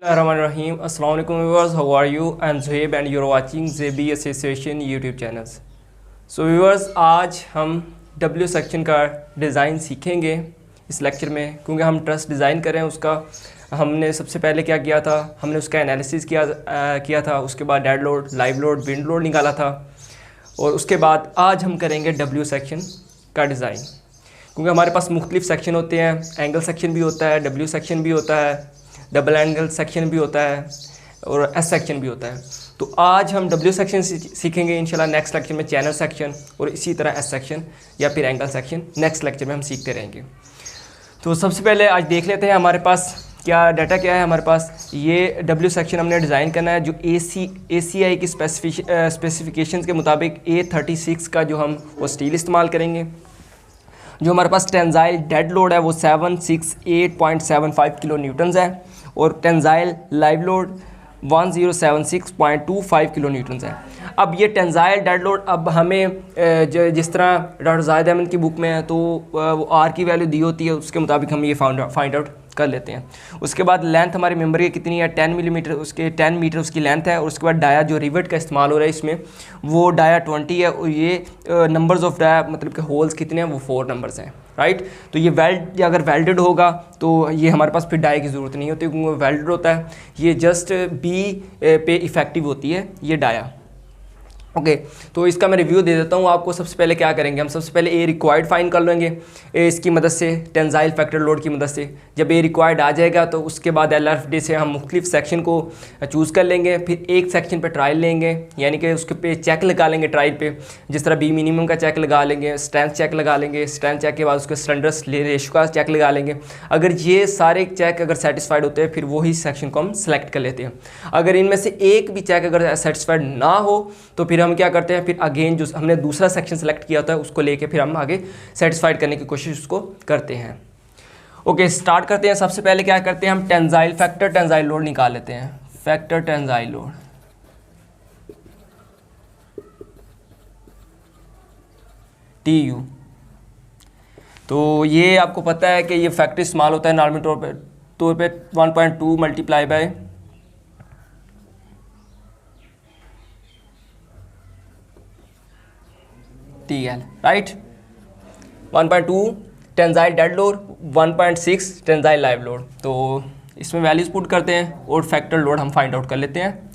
Bismillahirrahmanirrahim. Assalamu alaikum viewers, how are you? I am Zohaib and you are watching ZB Association YouTube channels. So viewers, आज हम W section का design सीखेंगे इस lecture में, क्योंकि हम ट्रस्ट डिज़ाइन कर रहे हैं। उसका हमने सबसे पहले क्या किया था, हमने उसका एनालिसिस किया था। उसके बाद dead load, live load, wind load निकाला था, और उसके बाद आज हम करेंगे W सेक्शन का डिज़ाइन। क्योंकि हमारे पास मुख्तलिफ सेक्शन होते हैं, एंगल सेक्शन भी होता है, W सेक्शन भी होता है, डबल एंगल सेक्शन भी होता है, और एस सेक्शन भी होता है। तो आज हम W सेक्शन सीखेंगे इंशाल्लाह। नेक्स्ट लेक्चर में चैनल सेक्शन और इसी तरह एस सेक्शन या फिर एंगल सेक्शन नेक्स्ट लेक्चर में हम सीखते रहेंगे। तो सबसे पहले आज देख लेते हैं हमारे पास क्या डाटा क्या है। हमारे पास ये W सेक्शन हमने डिज़ाइन करना है जो ACI की स्पेसिफिकेशंस के मुताबिक A36 का जो हम वो स्टील इस्तेमाल करेंगे। जो हमारे पास टेंजाइल डेड लोड है वो 768.75 किलो न्यूटन्स है, और tensile live load 1076.25 kilo Newton's है। अब ये टेंजाइल डेड लोड अब हमें जिस तरह डॉक्टर जाहिद अहमद की बुक में है तो वो आर की वैल्यू दी होती है, उसके मुताबिक हम ये फाइंड आउट कर लेते हैं। उसके बाद लेंथ हमारे मेंबर की कितनी है, 10 मिलीमीटर, उसके 10 मीटर उसकी लेंथ है। और उसके बाद डाया जो रिवेट का इस्तेमाल हो रहा है इसमें वो डाया 20 है, और ये नंबर्स ऑफ डाया मतलब कि होल्स कितने हैं वो 4 नंबर्स हैं, राइट। तो ये वेल्ड अगर वेल्डेड होगा तो ये हमारे पास फिर डाया की ज़रूरत नहीं होती, क्योंकि वो वेल्डेड होता है। ये जस्ट बी पे इफ़ेक्टिव होती है ये डाया। ओके तो इसका मैं रिव्यू दे देता हूँ आपको। सबसे पहले क्या करेंगे, हम सबसे पहले ए रिक्वायर्ड फाइंड कर लेंगे इसकी मदद से, टेंजाइल फैक्टर लोड की मदद से। जब ए रिक्वायर्ड आ जाएगा तो उसके बाद LRFD से हम मुख्तलिफ सेक्शन को चूज़ कर लेंगे। फिर एक सेक्शन पे ट्रायल लेंगे, यानी कि उसके पे चेक लगा लेंगे ट्रायल पे, जिस तरह बी मिनिमम का चेक लगा लेंगे, स्ट्रेंथ चेक लगा लेंगे, स्ट्रेंथ चेक के बाद उसके स्लेंडरनेस रेशो का चेक लगा लेंगे। अगर ये सारे चेक अगर सेटिस्फाइड होते हैं फिर वही सेक्शन को हम सेलेक्ट कर लेते हैं। अगर इनमें से एक भी चेक अगर सेटिस्फाइड ना हो तो फिर हम क्या करते हैं, फिर अगेन जो हमने दूसरा सेक्शन सेलेक्ट किया होता है उसको लेके फिर हम आगे सेटिस्फाइड करने की कोशिश उसको करते हैं। ओके स्टार्ट करते हैं। सबसे पहले क्या करते हैं, हम टेंजाइल फैक्टर टेंजाइल लोड निकाल लेते हैं। फैक्टर टेंजाइल लोड TU, तो ये आपको पता है कि ये फैक्टर इस्तेमाल होता है नॉर्मल तौर पे 1.2 multiply by TL, right. 1.2 tensile dead load, 1.6 tensile live load. तो इसमें वैल्यूज पुट करते हैं और फैक्टर लोड हम फाइंड आउट कर लेते हैं।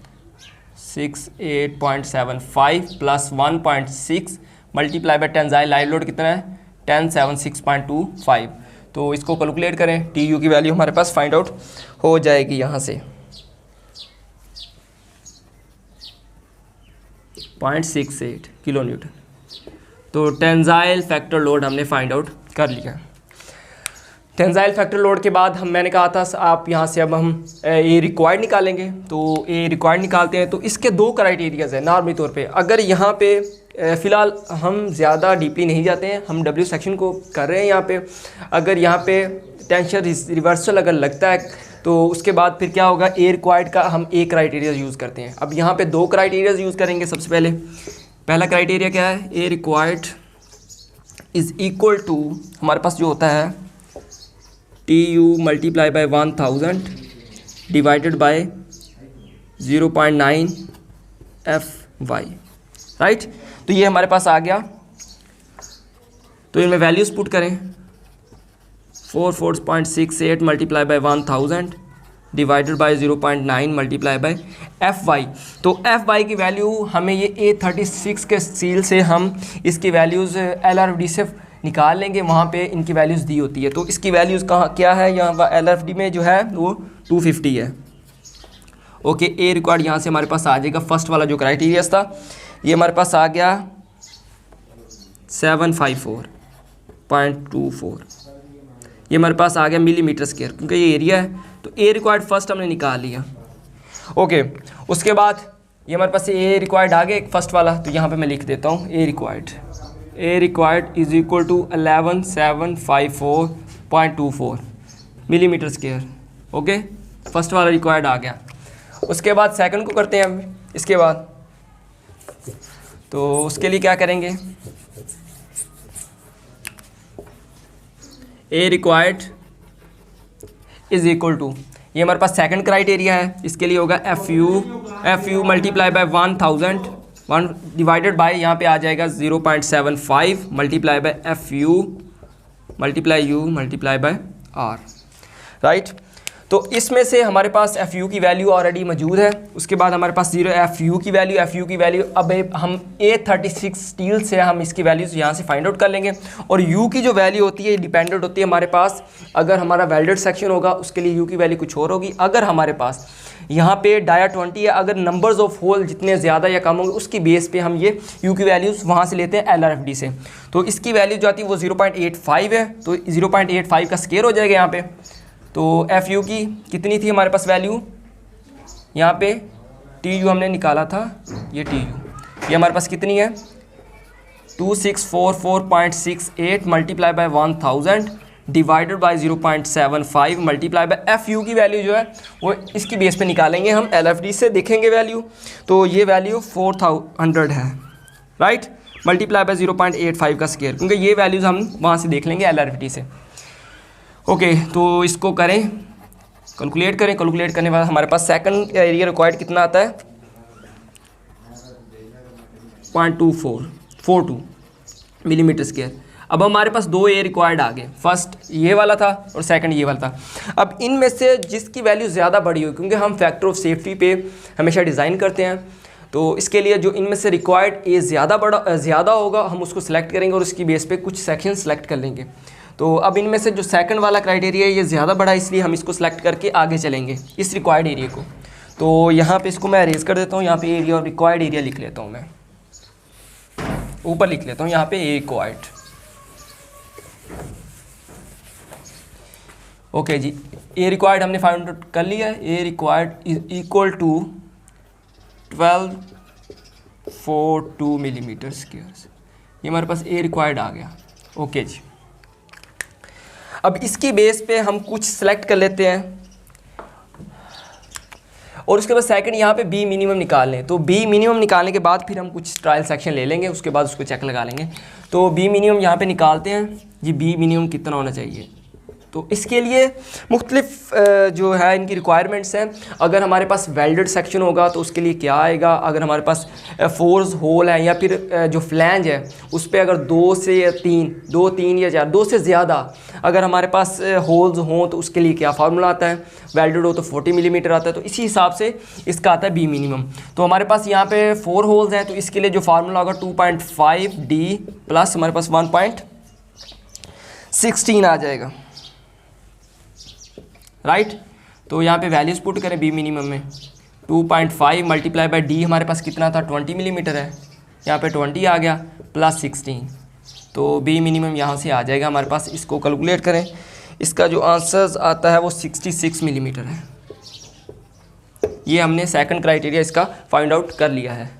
68.75 plus 1.6 multiply by tensile live load कितना है 1076.25। तो इसको कैलकुलेट करें, TU की वैल्यू हमारे पास फाइंड आउट हो जाएगी यहाँ से 0.68 किलो न्यूटन। तो टेंजाइल फैक्टर लोड हमने फाइंड आउट कर लिया। टेंजाइल फैक्टर लोड के बाद मैंने कहा था आप यहाँ से अब हम ए रिक्वायर्ड निकालेंगे। तो ए रिक्वायर्ड निकालते हैं तो इसके 2 क्राइटेरियाज हैं नॉर्मली तौर पे। अगर यहाँ पे फ़िलहाल हम ज़्यादा डीपली नहीं जाते हैं, हम W सेक्शन को कर रहे हैं यहाँ पे। अगर यहाँ पे टेंशन रिवर्सल अगर लगता है तो उसके बाद फिर क्या होगा, ए रिक्वायर्ड का हम एक क्राइटेरिया यूज़ करते हैं। अब यहाँ पे 2 क्राइटेरियाज यूज़ करेंगे। सबसे पहला क्राइटेरिया क्या है, A required is equal to हमारे पास जो होता है TU multiply by 1000 divided by 0.9 FY, right. तो ये हमारे पास आ गया। तो इनमें वैल्यूज़ पुट करें, 44.68 multiply by 1000 divided by 0.9 multiply by FY। तो FY की वैल्यू हमें ये A36 के सील से हम इसकी वैल्यूज़ LRFD से निकाल लेंगे, वहाँ पे इनकी वैल्यूज़ दी होती है। तो इसकी वैल्यूज़ कहाँ क्या है, यहाँ LRFD में जो है वो 250 है। ओके ए रिक्वायर्ड यहाँ से हमारे पास आ जाएगा। फर्स्ट वाला जो क्राइटेरिया था ये हमारे पास आ गया 754.24। ये हमारे पास आ गया मिलीमीटर स्क्वायर, क्योंकि ये एरिया है। तो ए रिक्वायर्ड फर्स्ट हमने निकाल लिया। ओके उसके बाद ये हमारे पास ए रिक्वायर्ड आ गया फर्स्ट वाला, तो यहाँ पे मैं लिख देता हूँ A required is equal to 11754.24 millimetre square. Okay first वाला रिक्वायर्ड आ गया। उसके बाद सेकंड को करते हैं हम इसके बाद। तो उसके लिए क्या करेंगे, A required is equal to ये हमारे पास सेकंड क्राइटेरिया है, इसके लिए होगा F U multiply by 1000 1 divided by यहाँ पे आ जाएगा 0.75 multiply by F U multiply by R, right. तो इसमें से हमारे पास एफ यू की वैल्यू ऑलरेडी मौजूद है। उसके बाद हमारे पास एफ यू की वैल्यू अब हम A36 स्टील से हम इसकी वैल्यूज़ यहाँ से फाइंड आउट कर लेंगे। और यू की जो वैल्यू होती है डिपेंडेंट होती है हमारे पास, अगर हमारा वेल्डेड सेक्शन होगा उसके लिए यू की वैल्यू कुछ और होगी। अगर हमारे पास यहाँ पे डाया 20 है, अगर नंबर्स ऑफ होल जितने ज़्यादा या कम होंगे उसकी बेस पे हम ये यू की वैल्यूज़ वहाँ से लेते हैं LRFD से। तो इसकी वैल्यू जो आती है वो 0.85 है, तो 0.85 का स्केयर हो जाएगा यहाँ पे। तो एफ यू की कितनी थी हमारे पास वैल्यू, यहाँ पे टी यू हमने निकाला था, ये टी यू ये हमारे पास कितनी है 2644.68 multiply by 1000 divided by 0.75 multiply by F U की वैल्यू जो है वो इसकी बेस पे निकालेंगे हम, LFD से देखेंगे वैल्यू। तो ये वैल्यू 4000 है, राइट, मल्टीप्लाई बाय 0.85 का स्केयर, क्योंकि ये वैल्यूज़ हम वहाँ से देख लेंगे LRFD से। ओके, तो इसको करें, कैलकुलेट करने के बाद हमारे पास सेकंड एरिया रिक्वायर्ड कितना आता है 0.2442 मिलीमीटर स्क्वायर। अब हमारे पास दो ए रिक्वायर्ड आ गए, फर्स्ट ये वाला था और सेकंड ये वाला था। अब इनमें से जिसकी वैल्यू ज़्यादा बड़ी हो, क्योंकि हम फैक्टर ऑफ सेफ्टी पे हमेशा डिज़ाइन करते हैं, तो इसके लिए जो इनमें से रिक्वायर्ड ए ज़्यादा होगा हम उसको सेलेक्ट करेंगे और उसकी बेस पे कुछ सेक्शन सेलेक्ट कर लेंगे। तो अब इनमें से जो सेकंड वाला क्राइटेरिया है ये ज़्यादा बड़ा है, इसलिए हम इसको सेलेक्ट करके आगे चलेंगे इस रिक्वायर्ड एरिया को। तो यहाँ पे इसको मैं अरेज कर देता हूँ, यहाँ पे एरिया और रिक्वायर्ड एरिया लिख लेता हूँ, मैं ऊपर लिख लेता हूँ यहाँ पे ए रिक्वायर्ड। ओके जी, ए रिक्वायर्ड हमने फाइंड आउट कर लिया है। A required equal to 1242 millimetre square, ये हमारे पास ए रिक्वायर्ड आ गया। ओके जी, अब इसकी बेस पे हम कुछ सेलेक्ट कर लेते हैं और उसके बाद सेकंड यहाँ पे बी मिनिमम निकाल लें। तो बी मिनिमम निकालने के बाद फिर हम कुछ ट्रायल सेक्शन ले लेंगे, उसके बाद उसको चेक लगा लेंगे। तो बी मिनिमम यहाँ पे निकालते हैं जी, बी मिनिमम कितना होना चाहिए। तो इसके लिए मुख्तलिफ जो है इनकी रिक्वायरमेंट्स हैं। अगर हमारे पास वेल्डेड सेक्शन होगा तो उसके लिए क्या आएगा, अगर हमारे पास फोर्स होल है या फिर जो फ्लैंज है उस पर अगर 2 से 3 या 4 2 से ज़्यादा अगर हमारे पास होल्स हों तो उसके लिए क्या फार्मूला आता है, वेल्डेड हो तो 40 मिलीमीटर आता है। तो इसी हिसाब से इसका आता है बी मिनिमम। तो हमारे पास यहाँ पे 4 होल्स हैं, तो इसके लिए जो फार्मूला होगा 2.5D प्लस हमारे पास 1.16 आ जाएगा, राइट। तो यहाँ पे वैल्यूज़ पुट करें बी मिनिमम में 2.5 मल्टीप्लाई बाय डी हमारे पास कितना था 20 मिलीमीटर है, यहाँ पे 20 आ गया प्लस 16, तो बी मिनिमम यहाँ से आ जाएगा हमारे पास। इसको कैलकुलेट करें, इसका जो आंसर्स आता है वो 66 मिलीमीटर है। ये हमने सेकंड क्राइटेरिया इसका फाइंड आउट कर लिया है।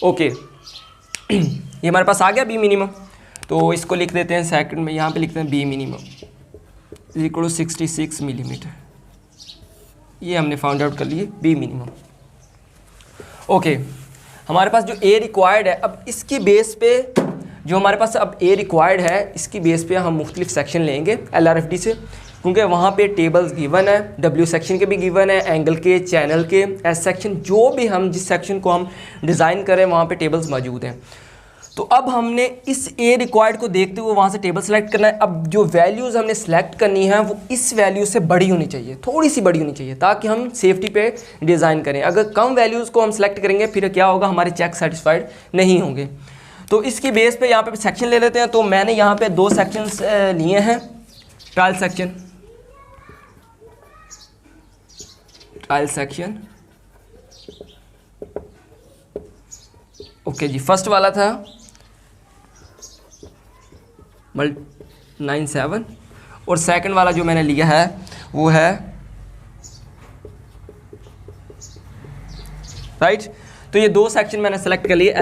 ओके, ये हमारे पास आ गया बी मिनिमम। तो इसको लिख देते हैं सेकंड में, यहाँ पे लिखते हैं B minimum equal to 66 millimetre. ये हमने फाउंड आउट कर लिए बी मिनिमम। ओके, हमारे पास जो ए रिक्वायर्ड है, अब इसकी बेस पे जो हमारे पास अब ए रिक्वायर्ड है इसकी बेस पे हम मुख्तलिफ सेक्शन लेंगे LRFD से, क्योंकि वहाँ पे टेबल्स गिवन है, W सेक्शन के भी गिवन है, एंगल के, चैनल के, S सेक्शन, जो भी हम जिस सेक्शन को हम डिज़ाइन करें वहाँ पे टेबल्स मौजूद हैं। तो अब हमने इस ए रिक्वायर्ड को देखते हुए वहाँ से टेबल सेलेक्ट करना है। अब जो वैल्यूज़ हमने सेलेक्ट करनी है वो इस वैल्यू से बड़ी होनी चाहिए, थोड़ी सी बड़ी होनी चाहिए, ताकि हम सेफ्टी पे डिज़ाइन करें। अगर कम वैल्यूज़ को हम सेलेक्ट करेंगे फिर क्या होगा, हमारे चेक सेटिस्फाइड नहीं होंगे। तो इसकी बेस पे यहाँ पे सेक्शन ले लेते हैं। तो मैंने यहाँ पे 2 सेक्शंस लिए हैं, ट्रायल सेक्शन। ओके जी, फर्स्ट वाला था 97 और सेकंड वाला जो मैंने लिया है वो है, राइट। तो ये 2 सेक्शन मैंने सेलेक्ट कर लिए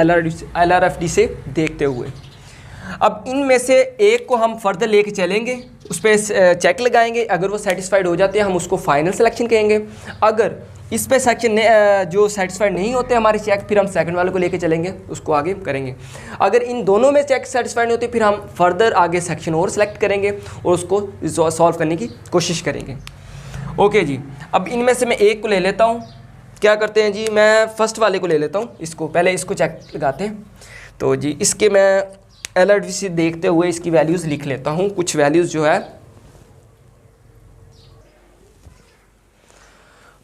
LRFD से देखते हुए। अब इनमें से एक को हम फर्दर लेके चलेंगे, उस पर चेक लगाएंगे, अगर वो सेटिस्फाइड हो जाते हैं हम उसको फाइनल सिलेक्शन कहेंगे। अगर इस पे सेक्शन जो सेटिस्फाइड नहीं होते हमारे चेक, फिर हम सेकंड वाले को लेके चलेंगे, उसको आगे करेंगे। अगर इन दोनों में चेक सेटिस्फाइड नहीं होते फिर हम फर्दर आगे सेक्शन और सेलेक्ट करेंगे और उसको सॉल्व करने की कोशिश करेंगे। ओके जी, अब इनमें से मैं एक को ले लेता हूँ। क्या करते हैं जी, मैं फर्स्ट वाले को ले लेता हूँ, इसको पहले इसको चेक लगाते हैं। तो जी इसके मैं LRDC देखते हुए इसकी वैल्यूज़ लिख लेता हूँ, कुछ वैल्यूज़ जो है।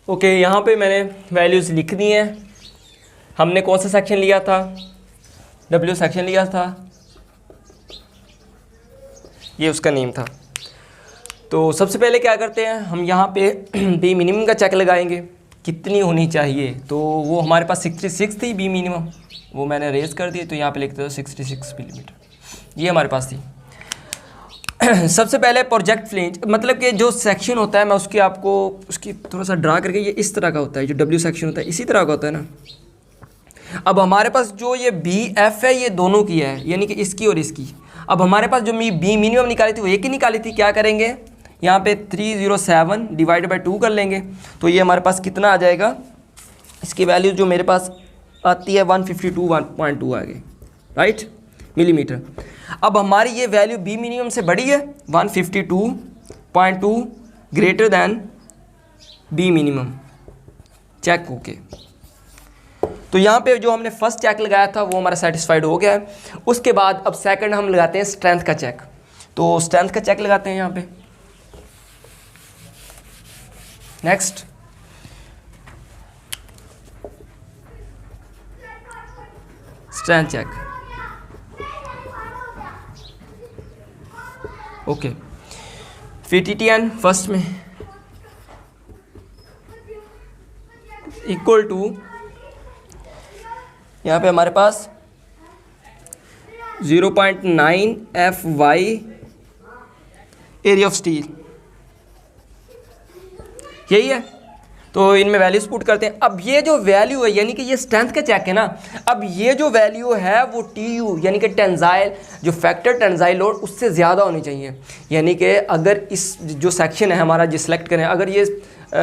ओके, यहाँ पे मैंने वैल्यूज़ लिख दी हैं। हमने कौन सा सेक्शन लिया था, W सेक्शन लिया था, ये उसका नेम था। तो सबसे पहले क्या करते हैं, हम यहाँ पे बी मिनिमम का चेक लगाएंगे, कितनी होनी चाहिए। तो वो हमारे पास 66 थी बी मिनिमम, वो मैंने रेज कर दी, तो यहाँ पे लिखते हो 66 मिलीमीटर, ये हमारे पास थी। सबसे पहले प्रोजेक्ट फ्लेंज, मतलब कि जो सेक्शन होता है, मैं उसकी आपको उसकी थोड़ा सा ड्रा करके, ये इस तरह का होता है, जो W सेक्शन होता है इसी तरह का होता है ना। अब हमारे पास जो ये BF है, ये दोनों की है, यानी कि इसकी और इसकी। अब हमारे पास जो बी मिनिमम निकाली थी वो एक ही निकाली थी, क्या करेंगे यहाँ पे 307 डिवाइड बाई 2 कर लेंगे, तो ये हमारे पास कितना आ जाएगा, इसकी वैल्यू जो मेरे पास आती है 152.2 आ गई, राइट, मिलीमीटर। अब हमारी ये वैल्यू बी मिनिमम से बड़ी है, 152.2 greater than B minimum, check okay. तो यहाँ पे जो हमने फर्स्ट चेक लगाया था वो हमारा सेटिस्फाइड हो गया है। उसके बाद अब सेकंड हम लगाते हैं स्ट्रेंथ का चेक। तो स्ट्रेंथ का चेक लगाते हैं यहाँ पे। Next, strength check, okay. VTTN first में इक्वल टू, यहाँ पे हमारे पास 0.9 FY एरिया ऑफ स्टील, यही है। तो इनमें वैल्यूज पुट करते हैं। अब ये जो वैल्यू है, यानी कि ये स्ट्रेंथ का चेक है ना, अब ये जो वैल्यू है वो TU यानी कि टेंजाइल, जो फैक्टर टेंजाइल लोड उससे ज़्यादा होनी चाहिए। यानी कि अगर इस जो सेक्शन है हमारा जो सिलेक्ट करें, अगर ये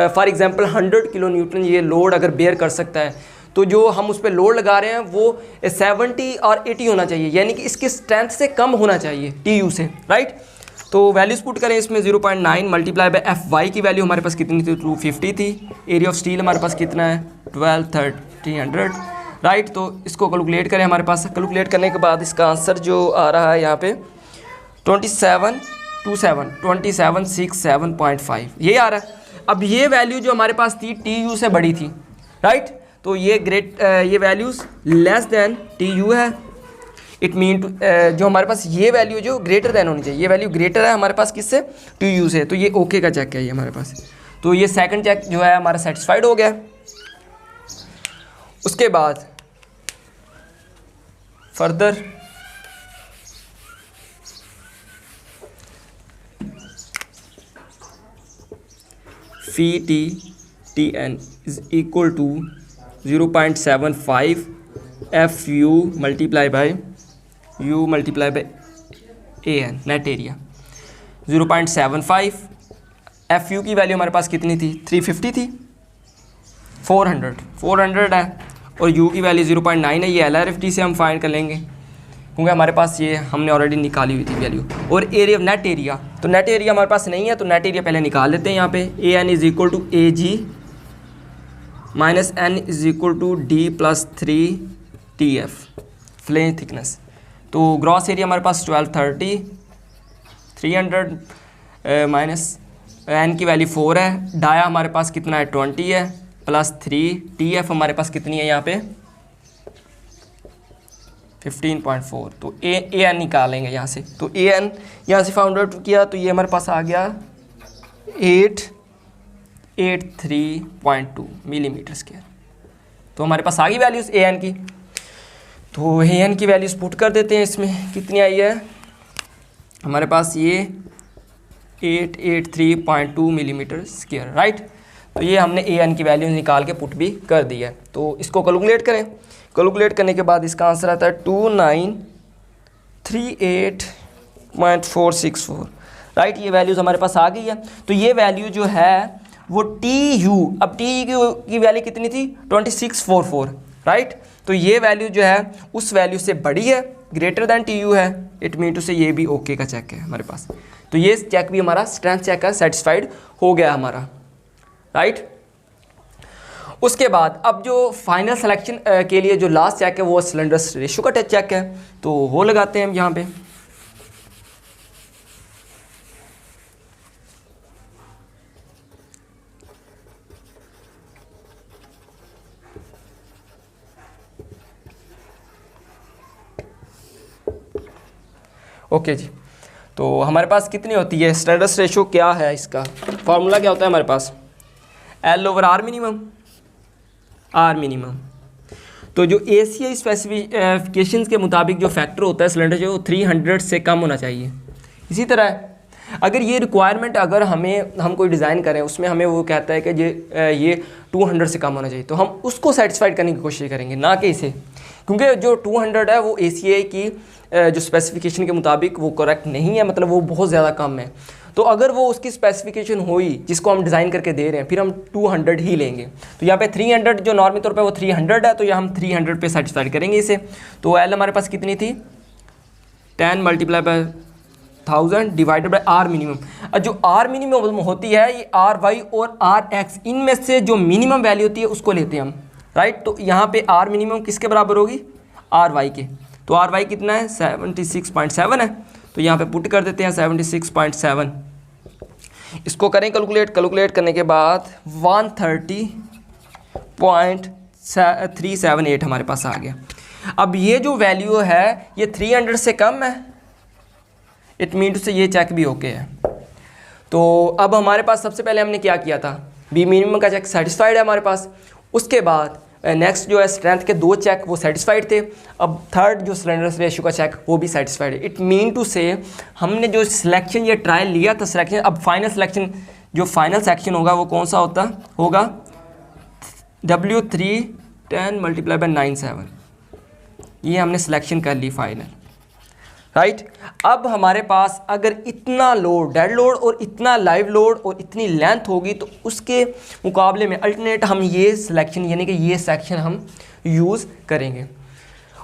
फॉर एग्जांपल 100 किलो न्यूटन ये लोड अगर बेयर कर सकता है, तो जो हम उस पर लोड लगा रहे हैं वो 70 और 80 होना चाहिए, यानी कि इसकी स्ट्रेंथ से कम होना चाहिए TU से, राइट। तो वैल्यूज पुट करें इसमें, 0.9 मल्टीप्लाई बाय FY की वैल्यू हमारे पास कितनी थी, 250 थी। एरिया ऑफ स्टील हमारे पास कितना है, 12,300, राइट। तो इसको कैलकुलेट करें, हमारे पास कैलकुलेट करने के बाद इसका आंसर जो आ रहा है यहाँ पे 2767.5 ये आ रहा है। अब ये वैल्यू जो हमारे पास थी TU से बड़ी थी, राइट। तो ये ये वैल्यूज़ लेस देन TU है। इट मीन जो हमारे पास ये वैल्यू जो ग्रेटर देन होनी चाहिए, ये वैल्यू ग्रेटर है हमारे पास किससे, TU से। तो ये ओके का चेक है ये हमारे पास। तो ये सेकंड चेक जो है हमारा सेटिस्फाइड हो गया। उसके बाद further VTTN is equal to 0.75 FU multiply by U multiply by AN net area. 0.75 FU की वैल्यू हमारे पास कितनी थी, 350 थी, 400 है, और U की वैल्यू 0.9 है। ये LRFD से हम फाइंड कर लेंगे क्योंकि हमारे पास ये हमने ऑलरेडी निकाली हुई थी वैल्यू। और एरिया नेट एरिया, तो नेट एरिया हमारे पास नहीं है, तो नेट एरिया पहले निकाल लेते हैं। यहाँ पे AN is equal to AG minus N is equal to D plus 3TF flange thickness. तो ग्रॉस एरिया हमारे पास 1230, 300 माइनस N की वैल्यू 4 है, डाया हमारे पास कितना है 20 है, प्लस 3TF हमारे पास कितनी है यहाँ पे 15.4। तो AN निकालेंगे यहाँ से। तो AN यहाँ से फाउंड आउट किया, तो ये हमारे पास आ गया 883.2 मिलीमीटर स्क्वायर। तो हमारे पास आ गई वैल्यूज़ AN की। तो AN की वैल्यूज़ पुट कर देते हैं इसमें, कितनी आई है हमारे पास ये 883.2 मिलीमीटर स्क्वायर, राइट। तो ये हमने AN की वैल्यू निकाल के पुट भी कर दी है। तो इसको कैलकुलेट करें, कैलकुलेट करने के बाद इसका आंसर आता है 2938.464, राइट। ये वैल्यूज़ हमारे पास आ गई है। तो ये वैल्यू जो है वो TU, अब TU की वैल्यू कितनी थी 2644, राइट। तो ये वैल्यू जो है उस वैल्यू से बड़ी है, ग्रेटर दैन TU है। इट मीन टू से ये भी ओके का चेक है हमारे पास। तो ये चेक भी हमारा स्ट्रेंथ चेक का सेटिस्फाइड हो गया हमारा। राइट। उसके बाद अब जो फाइनल सिलेक्शन के लिए जो लास्ट चेक है वो स्लेंडरनेस रेशियो का चेक है, तो वो लगाते हैं हम यहाँ पे। ओके जी, तो हमारे पास कितनी होती है स्लेंडरनेस रेशियो, क्या है इसका फार्मूला, क्या होता है हमारे पास L/R मिनिमम, R मिनिमम। तो जो ACI स्पेसिफिकेशंस के मुताबिक जो फैक्टर होता है स्लेंडर जो 300 से कम होना चाहिए। इसी तरह अगर ये रिक्वायरमेंट अगर हम कोई डिज़ाइन करें उसमें हमें वो कहता है कि ये 200 से कम होना चाहिए, तो हम उसको सेटिस्फाइड करने की कोशिश करेंगे, ना कि इसे, क्योंकि जो 200 है वो ACI की जो स्पेसिफिकेशन के मुताबिक वो करेक्ट नहीं है, मतलब वो बहुत ज़्यादा कम है। तो अगर वो उसकी स्पेसिफिकेशन हुई जिसको हम डिज़ाइन करके दे रहे हैं, फिर हम 200 ही लेंगे। तो यहाँ पे 300 जो नॉर्मल तौर पे वो 300 है, तो यहाँ हम 300 पे सेटिस्फाइड करेंगे इसे। तो L हमारे पास कितनी थी 10 multiply by 1000 divided by R minimum. जो R मिनिमम होती है ये RY और RX इनमें से जो मिनिमम वैल्यू होती है उसको लेते हैं हम, राइट। तो यहाँ पे R मिनिमम किसके बराबर होगी RY के, तो RY कितना है 76.7 है, तो यहाँ पे पुट कर देते हैं 76.7। इसको करें कैलकुलेट करने के बाद 130.378 हमारे पास आ गया। अब ये जो वैल्यू है ये 300 से कम है, इट मीन टू से ये चेक भी ओके है। तो अब हमारे पास सबसे पहले हमने क्या किया था, बी मिनिमम का चेक सेटिस्फाइड है हमारे पास। उसके बाद नेक्स्ट जो है स्ट्रेंथ के 2 चेक वो सेटिस्फाइड थे। अब थर्ड जो स्लेंडरनेस रेशियो का चेक वो भी सेटिस्फाइड है। इट मीन टू से हमने जो सिलेक्शन ये ट्रायल लिया था सिलेक्शन, अब फाइनल सिलेक्शन जो फाइनल सेक्शन होगा वो कौन सा होगा W310 मल्टीप्लाई बाय 97, ये हमने सिलेक्शन कर ली फाइनल, राइट। अब हमारे पास अगर इतना लोड डेड लोड और इतना लाइव लोड और इतनी लेंथ होगी तो उसके मुकाबले में अल्टरनेट हम ये सिलेक्शन यानी कि ये सेक्शन हम यूज़ करेंगे।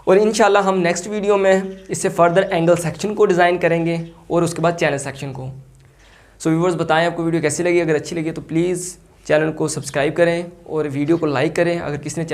और इंशाल्लाह हम नेक्स्ट वीडियो में इससे फर्दर एंगल सेक्शन को डिज़ाइन करेंगे और उसके बाद चैनल सेक्शन को। सो व्यूअर्स बताएं आपको वीडियो कैसी लगी, अगर अच्छी लगी तो प्लीज़ चैनल को सब्सक्राइब करें और वीडियो को लाइक करें। अगर किसी ने